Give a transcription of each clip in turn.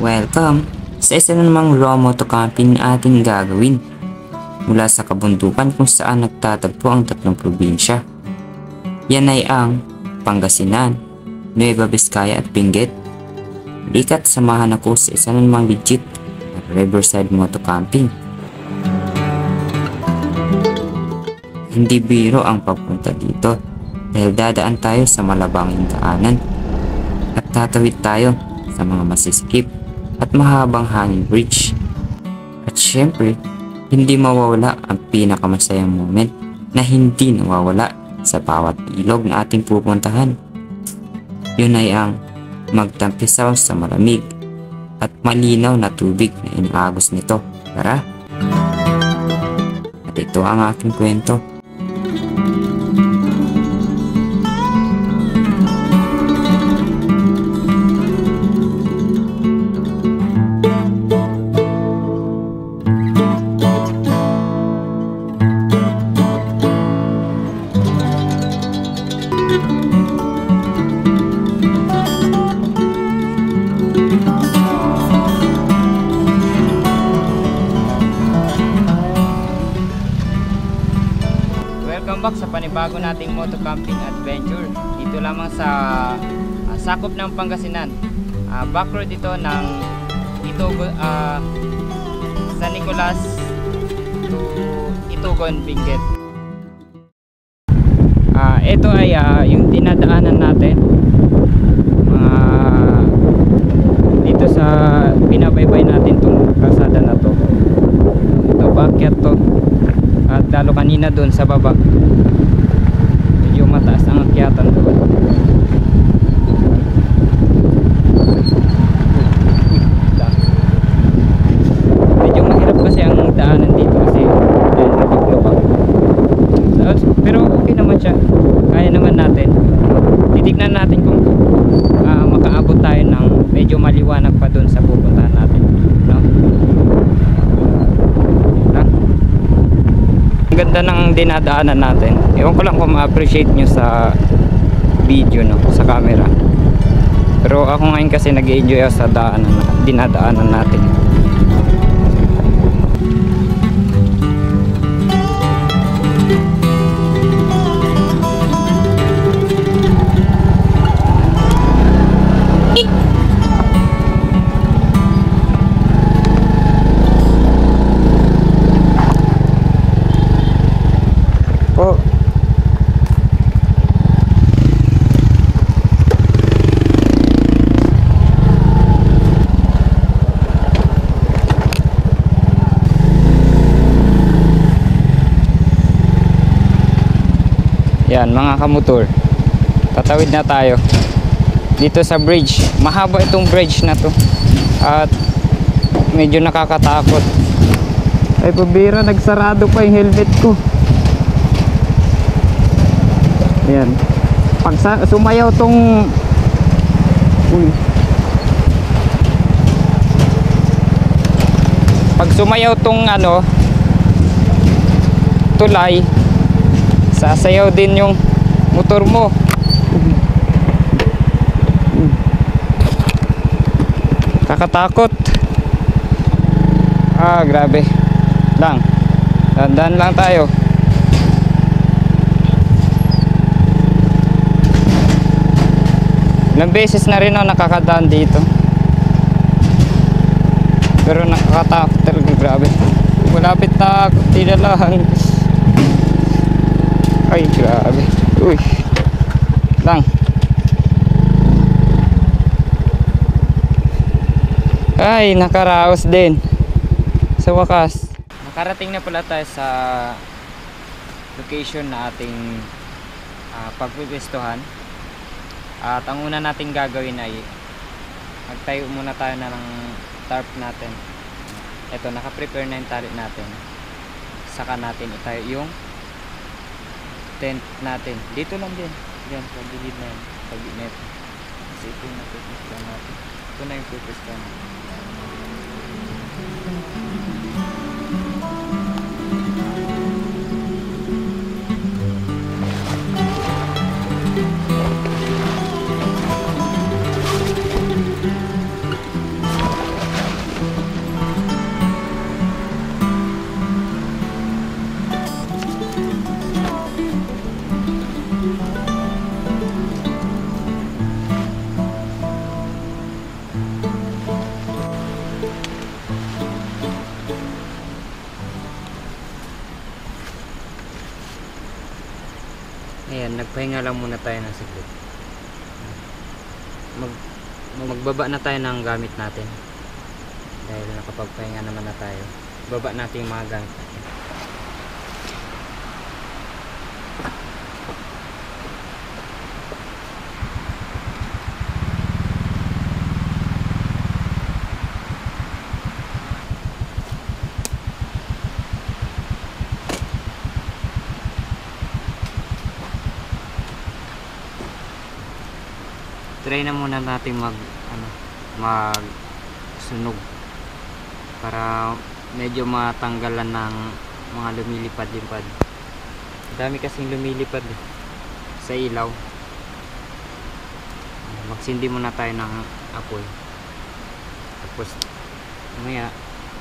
Welcome sa isa na namang raw moto camping na ating gagawin mula sa kabundukan kung saan nagtatagpo ang tatlong probinsya. Yan ay ang Pangasinan, Nueva Vizcaya at Benguet. Likat samahan ako sa isa na namang legit na riverside moto camping. Hindi biro ang pagpunta dito dahil dadaan tayo sa malabanging daanan at tatawid tayo sa mga masisikip at mahabang hanging bridge. At syempre, hindi mawawala ang pinakamasayang moment na hindi nawawala sa bawat ilog na ating pupuntahan. Yun ay ang magtampisaw sa malamig at malinaw na tubig na inaagos nito. Tara! At ito ang aking kwento. Welcome back sa panibago nating moto camping adventure dito lamang sa sakop ng Pangasinan. Backroad ito ng San Nicolas to Itugon, Benguet. Ito ay yung dinadaanan natin dito sa binabaybay natin itong kalsada na to. Ito backyard to. At lalo kanina doon sa baba medyo mataas ang akyatan doon. Medyo mahirap kasi ang daanan dito kasi lubak-lubak. Pero okay naman siya, kaya naman natin. Titignan natin kung makaabot tayo ng medyo maliwanag pa doon sa pupuntahan natin, no? Ganda ng dinadaanan natin. Ewan ko lang kung ma-appreciate nyo sa video, no, sa camera. Pero ako ngayon kasi nag-enjoy sa dinadaanan natin. Yan mga kamotor, tatawid na tayo dito sa bridge. Mahaba itong bridge na to at medyo nakakatakot. Ay pabira, nagsarado pa yung helmet ko. Yan, pag sumayaw tong pag sumayaw tong tulay, sasayaw din yung motor mo. Kakatakot. Grabe lang, dandan lang tayo. Ilang beses na rin ako nakakadaan dito, pero nakakatakot talaga. Grabe, malapit na, kunti na lang. Ay grabe, uy lang. Ay, nakaraos din sa wakas. Nakarating na pala tayo sa location na ating pagpipwestuhan. At ang una nating gagawin ay magtayo muna tayo na ng tarp natin. Ito, naka-prepare na yung tali natin. Saka natin itayo yung tent natin. Dito lang din. Yan, sa gilid na yan. Sa gilid. Kasi ito yung napipwestuhan natin. Ito na yung pipwestuhan natin. Ayan, nagpahinga lang muna tayo ng saglit. Magbaba na tayo ng gamit natin. Dahil nakapagpahinga naman na tayo. Baba natin yung mga gamit natin. Try na muna natin mag sunog para medyo matanggalan ng mga lumilipad-lipad. Dami kasing lumilipad sa ilaw. Magsindi muna tayo ng apoy. Tapos mamaya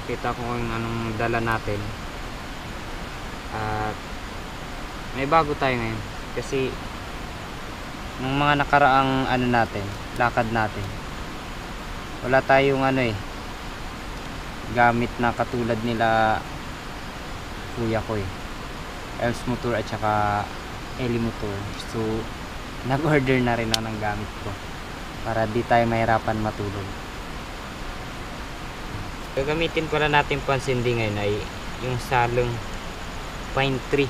pakita ko kung anong dala natin. At may bago tayo ngayon kasi ng mga nakaraang lakad natin, wala tayong gamit na katulad nila kuya ko Elves Motor at saka Eli Motor. So nag-order na rin ako ng gamit ko para di tayo mahirapan matulog. Gagamitin pala natin pansindi ngayon ay yung salong pine tree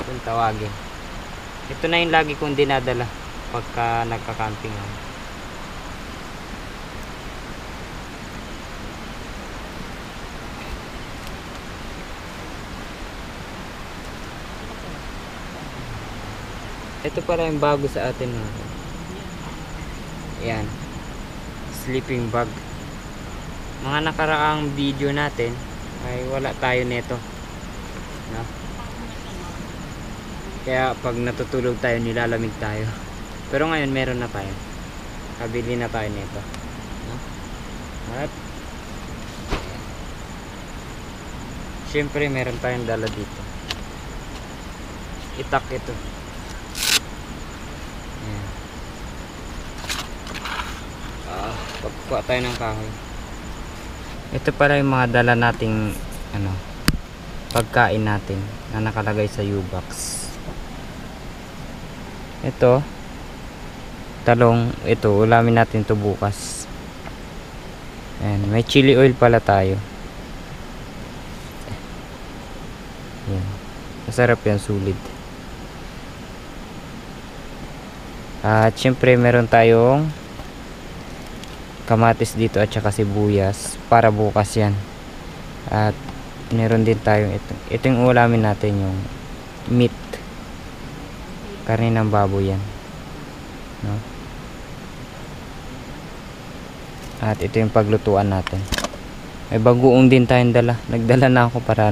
kung tawagin. Ito na yung lagi kong dinadala pagka nagka-camping ako. Ito pala yung bago sa atin. Ayan, sleeping bag. Mga nakaraang video natin ay wala tayo nito, no? Kaya pag natutulog tayo nilalamig tayo. Pero ngayon meron na tayo. Kabili na tayo nito, no? At syempre meron tayong dala dito. Itak ito. Ayan. Pagkuha tayo ng kahoy. Ito pala yung mga dala nating pagkain natin na nakalagay sa U-box. Ito talong, ito ulamin natin to bukas. Ayan, may chili oil pala tayo. Ayan, masarap yan, sulit. At syempre meron tayong kamatis dito at saka sibuyas para bukas yan. At meron din tayong ito yung ulamin natin, yung meat, karne ng baboy yan, no? At ito yung paglutuan natin. May bagoong din tayong dala. Nagdala na ako para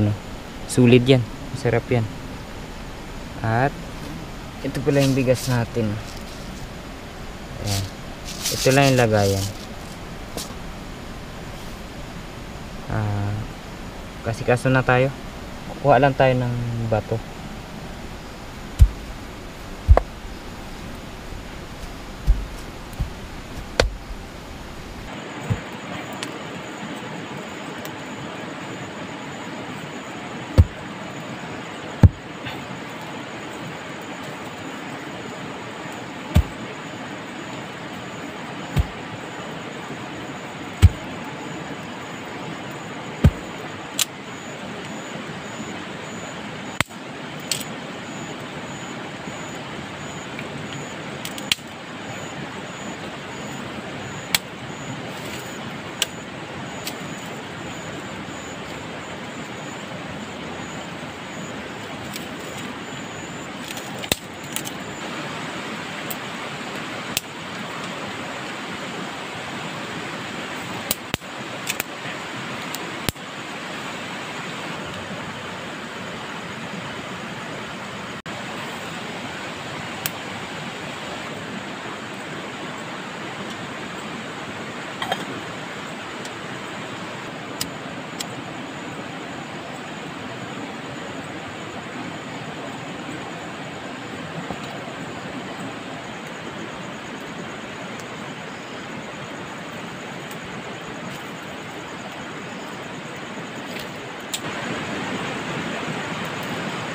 sulit yan, masarap yan. At ito pala yung bigas natin. Ayan. Ito lang yung lagayan. Kasi kaso na tayo, kuha lang tayo ng bato.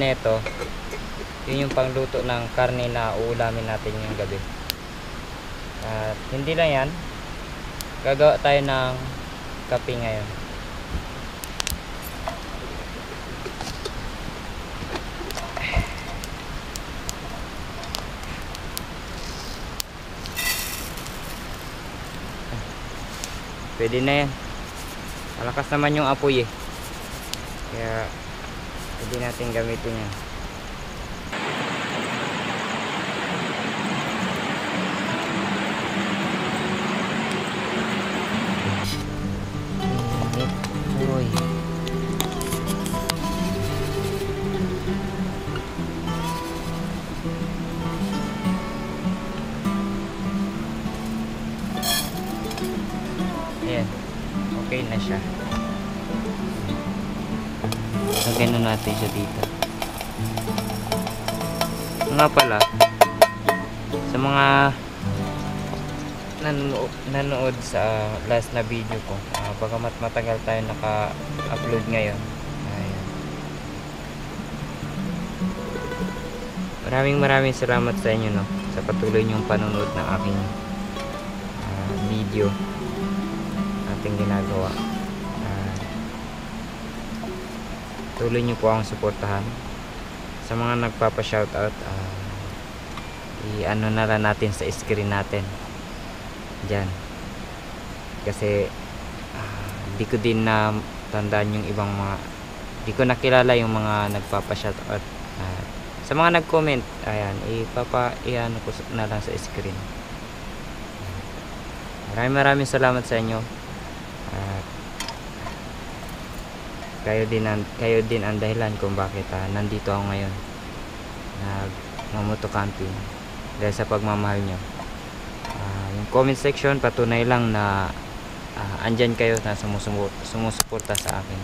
Neto, Yun yung pangluto ng karne na uulamin natin yung gabi. At hindi lang yan, gagawa tayo ng kape ngayon. Pwede na yan. Malakas naman yung apoy eh. Kaya pwede natin gamitin yan. Uy. Ayan. Okay na siya. Lagyan na natin siya dito. Nga pala, sa mga nanood sa last na video ko, bagamat matagal tayo naka-upload ngayon, ayan. Maraming salamat sa inyo, no, sa patuloy niyong panonood ng aking video ating ginagawa. Tuloy niyo po akong suportahan. Sa mga nagpapa-shoutout, i-ano na lang natin sa screen natin dyan, kasi di ko din na tandaan yung ibang mga, di ko nakilala yung mga nagpapa-shoutout. Sa mga nag-comment, ayan, i-ano ko na lang sa screen. Maraming salamat sa inyo. Kayo din ang dahilan kung bakit nandito ako ngayon nagmamoto camping, dahil sa pagmamahal nyo. Yung comment section, patunay lang na andyan kayo na sumusuporta sa akin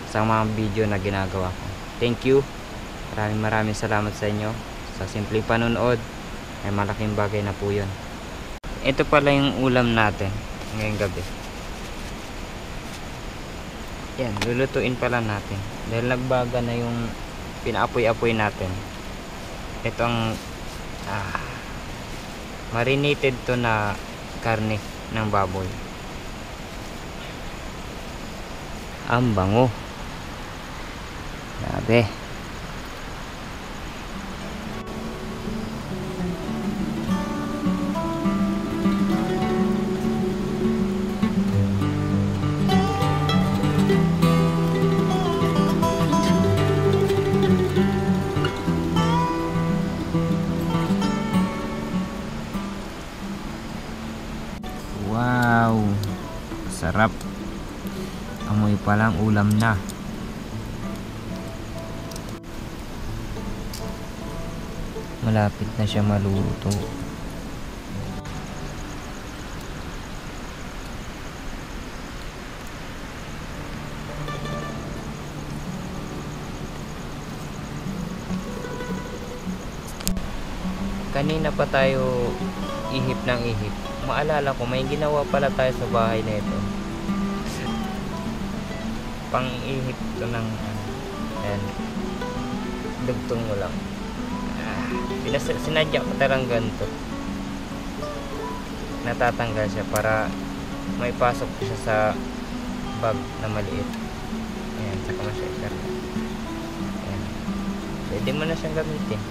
sa mga video na ginagawa ko. Thank you. Maraming salamat sa inyo. Sa simpleng panonood ay malaking bagay na po yun. Ito pala yung ulam natin ngayong gabi. Yan, lulutuin pala natin dahil nagbaga na yung pinaapoy-apoy natin. Ito ang marinated to na karne ng baboy. Ang bango. Grabe. Wow, sarap. Amoy palang ulam na. Malapit na siya maluto. Kanina pa tayo ihip ng ihip. Maalala ko, may ginawa pala tayo sa bahay na ito. Pang-ihip to ng ayan, dugtong mo lang. Sinadya ko tarang ganito. Natatanggal siya para may pasok siya sa bag na maliit. Ayan, saka mo siya ikarga. Ayan. Pwede mo na siyang gamitin.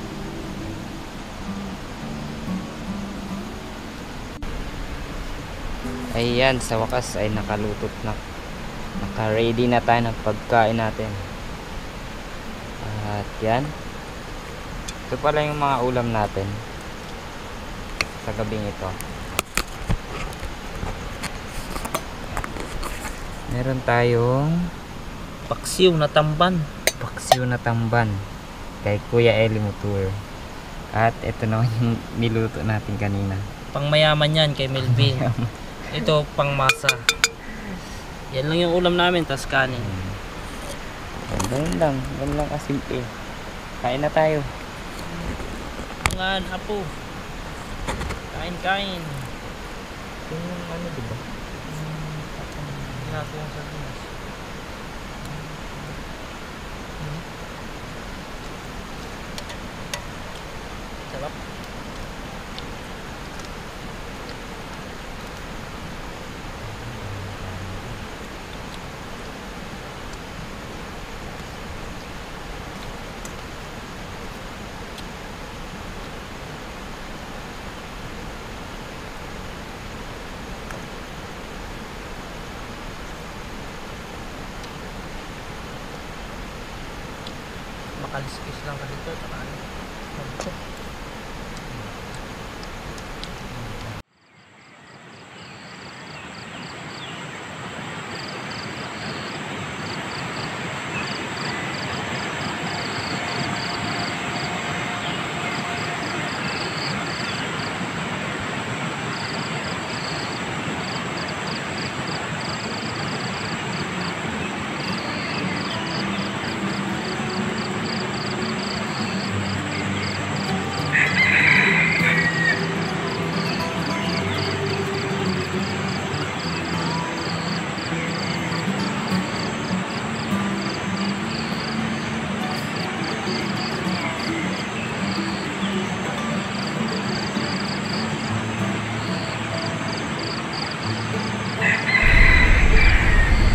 Ayan, sa wakas ay nakalutot na, naka-ready na tayo ng pagkain natin. At yan, ito pala yung mga ulam natin sa gabing ito. Meron tayong paksiw na tamban kay Kuya Eli Mutur. At ito naman yung niluto natin kanina. pang mayaman yan kay Melvin. Ito pang masa. Yan lang yung ulam namin, tas kanin. Ganun lang kasimple. Kain na tayo. Mga apo, kain. Ito yung ano, diba? Nato yung sardinas. Sarap. Makaliskis lang kasi ito. Saka ano.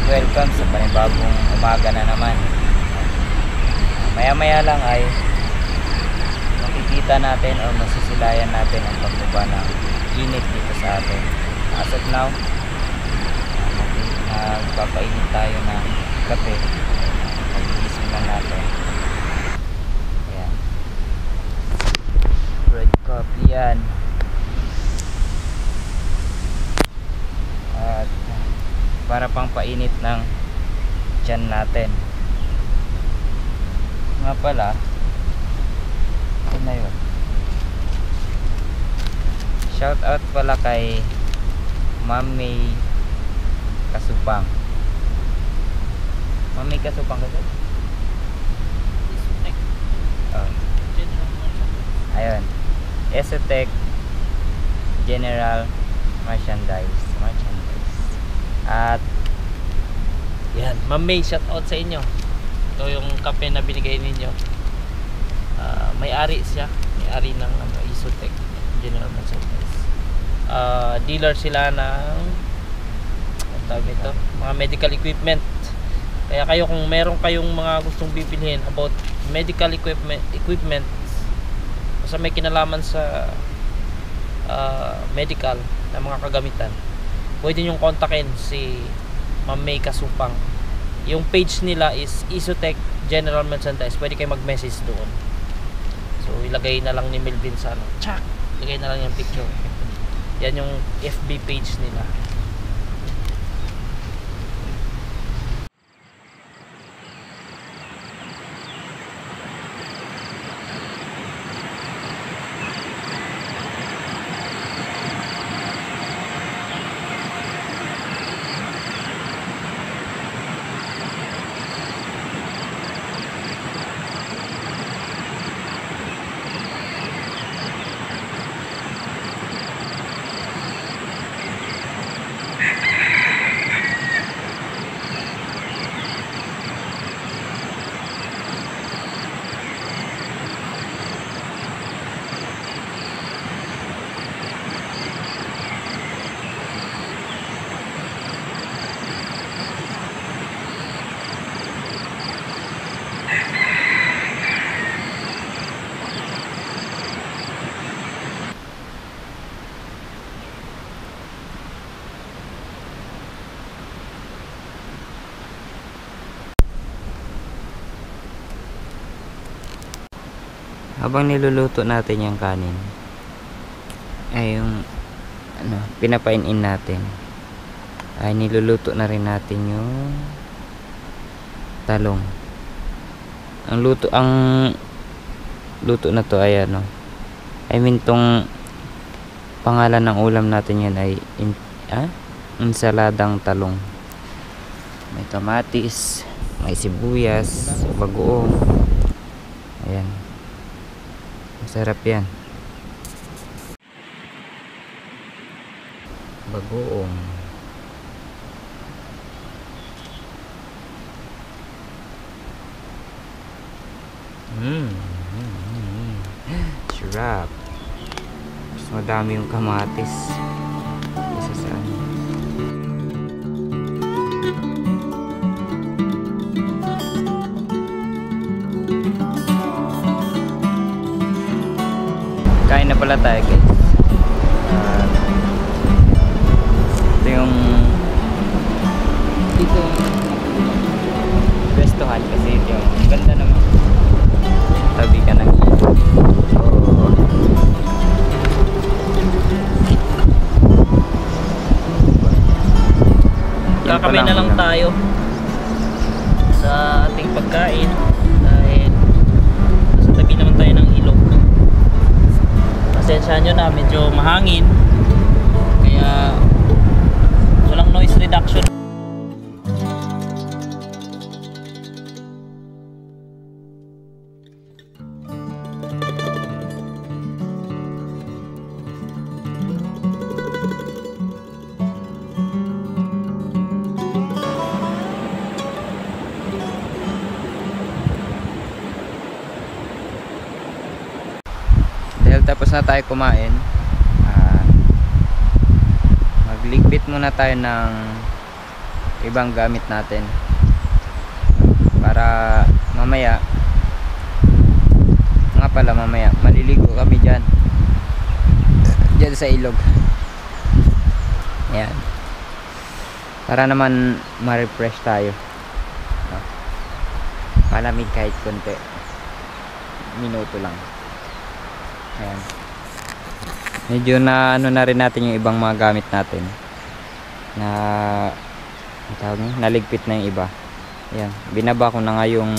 Welcome sa panibagong umaga na naman. Maya maya lang ay makikita natin o masisilayan natin ang pagbaba ng init dito sa atin. As of now, nagpapainit tayo ng kape. Pagigising lang natin. Ayan. Bread coffee yan. At para pang painit ng tiyan natin. Nga pala, ano na yun? Shout out pala kay Ma'am May Kasupang. Ma'am May Kasupang kasi? Oh. Ayun. Esotec General Merchandise. At Yan, Ma'am May, shout out sa inyo. Ito yung kape na binigay ninyo. May-ari siya. May-ari ng Isotec General Merchandise. Dealer sila ng ang tawag nito, mga medical equipment. Kaya kayo, kung meron kayong mga gustong bibilhin about medical equipment sa may kinalaman sa medical na mga kagamitan, pwede nyong kontakin si Ma'am May Kasupang. Yung page nila is Isotec General Merchandise. Pwede kayo mag-message doon. So ilagay na lang ni Melvin sa ano. Tsak! Ilagay na lang yung picture. Yan yung FB page nila. habang niluluto natin yung kanin ay yung pinapain-in natin ay niluluto na rin natin yung talong. Ang luto na to ay tong pangalan ng ulam natin yan ay ensaladang talong. May kamatis, may sibuyas, bagoong. Ayan. Masarap yan. Bagoong. Shrimp. Sarap. Mas madami yung kamatis kaysa sa ano. Kain na pala tayo, guys. Ito yung pwestuhan kasi ito yung ganda naman. Tabi ka ng ilog. So, Kakamay na lang tayo sa ating pagkain dahil sa tabi naman tayo ng ilog. Pasensyahan nyo na, medyo mahangin kaya walang noise reduction. Dahil tapos na tayo kumain, magligpit muna tayo ng ibang gamit natin para mamaya maliligo kami dyan sa ilog. Ayan, para naman ma-refresh tayo, no? Malamig kahit konti, minuto lang. Ayan. Medyo na ano na rin natin yung ibang mga gamit natin na naligpit na yung iba. Ayan, binaba ko na nga yung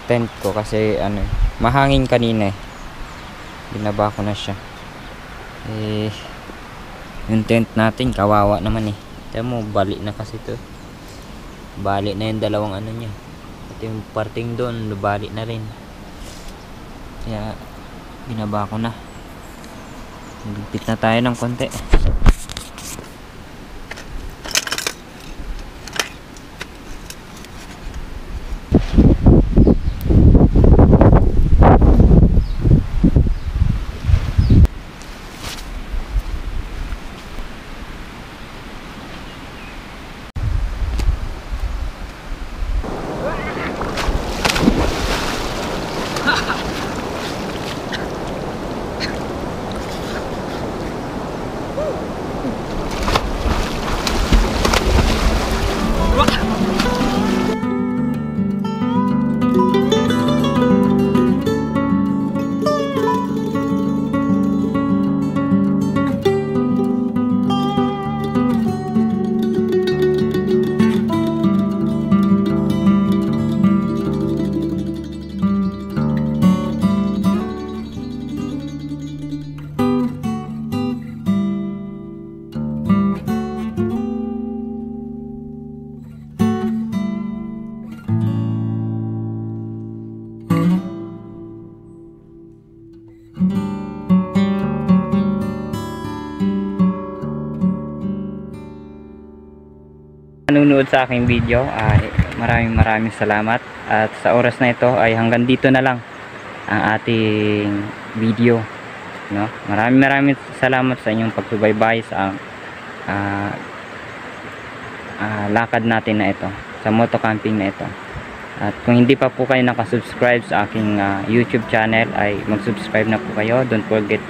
tent ko kasi ano, mahangin kanina eh. Binaba ko na siya. Yung tent natin kawawa naman eh. Tiyan mo, bali na kasi to. Bali na yung dalawang ano niya. At yung parting doon, bali na rin. Kaya binaba ko na. Ligpit na tayo ng konti. Nanonood sa aking video, maraming salamat, at sa oras na ito ay hanggang dito na lang ang ating video, no? Maraming salamat sa inyong pagsubaybay sa lakad natin na ito, sa moto camping na ito. At kung hindi pa po kayo nakasubscribe sa aking YouTube channel, ay mag-subscribe na po kayo. Don't forget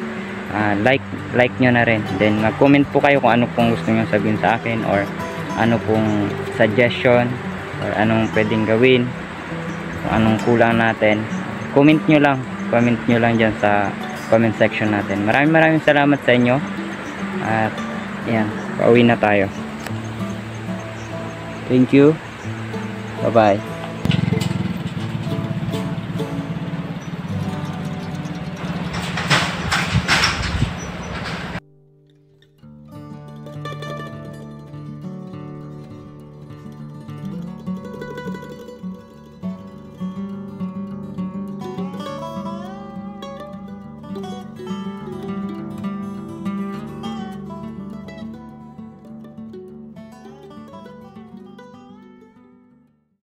like nyo na rin, then mag-comment po kayo kung ano pong gusto nyo sabihin sa akin, or ano pong suggestion, or anong pwedeng gawin, kung anong kulang natin. Comment nyo lang dyan sa comment section natin. Maraming salamat sa inyo, at yan, pauwi na tayo. Thank you, bye bye.